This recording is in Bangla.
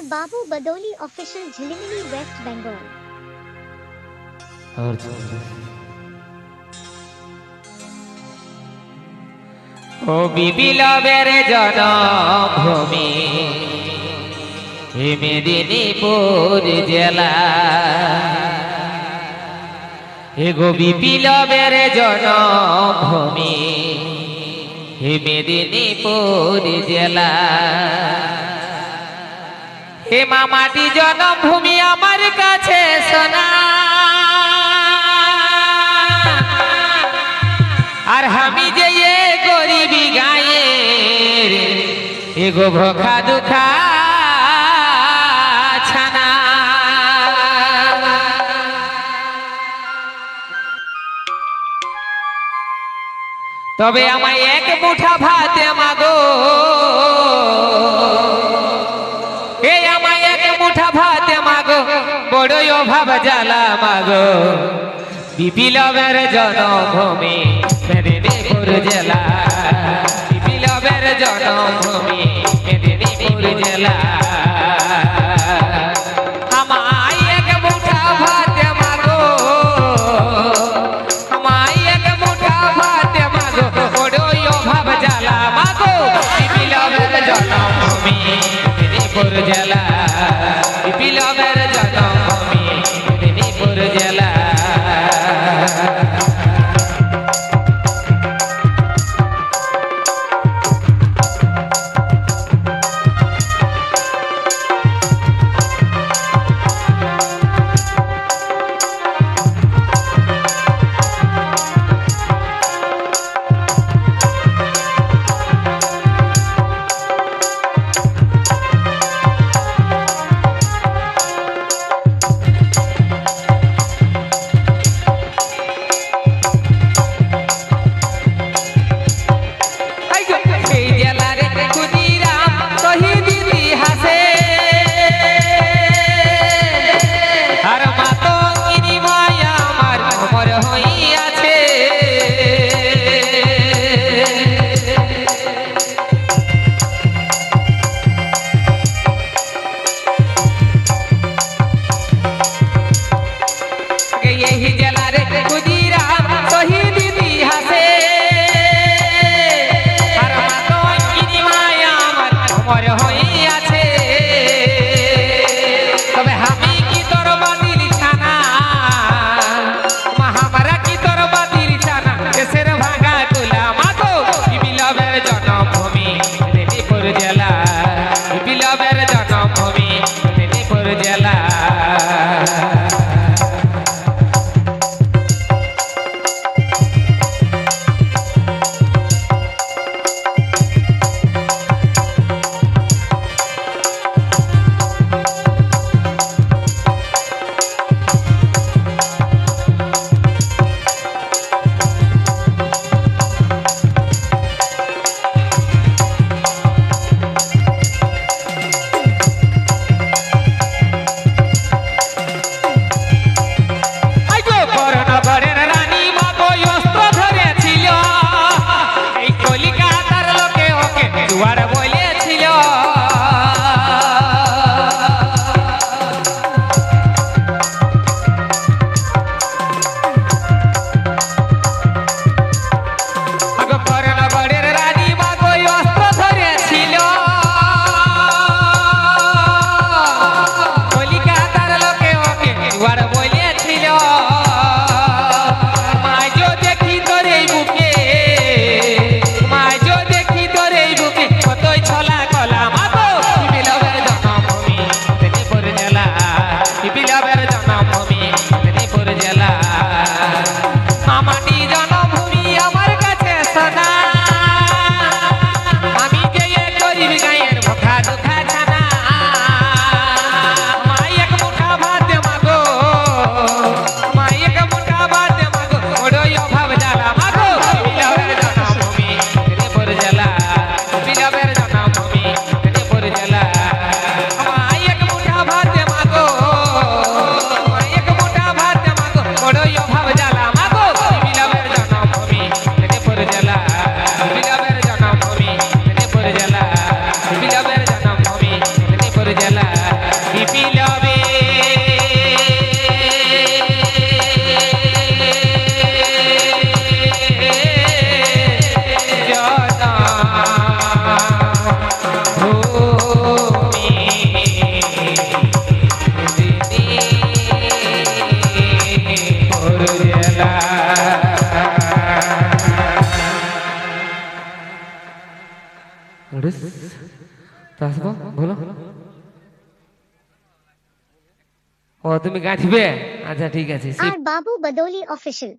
Babu Badoli official Jhilimili West Bengal. ও বিপ্লবের জন্মভূমি মেদিনীপুর জেলা এগো বিপ্লবের জন্মভূমি মেদিনীপুর জেলা হে মামাটি জন্মভূমি আমার কাছে সোনা আর আমি যে গরিবি গায়ের এগো ভোখা দুখা ছানা তবে আমায় এক মুঠা ভাত মাগো এই আমায় এক মুঠা ভাত মাগো বড়ই অভাব জ্বালা মাগো বিপ্লবের জন্মভূমি মেদিনীপুর জেলা বিপ্লবের জন্মভূমি মেদিনীপুর জেলা আমায় এক মুঠা ভাত মাগো আমায় এক মুঠা ভাত মাগো বড়ই অভাব জ্বালা মাগো বিপ্লবের জন্মভূমি মেদিনীপুর জেলা বিপ্লবের জন্মভূমি মেদিনীপুর জেলা তো আসবো বলো। ও তুমি গাঁথবে, আচ্ছা ঠিক আছে। আর বাবু বাদৌলি অফিসিয়াল।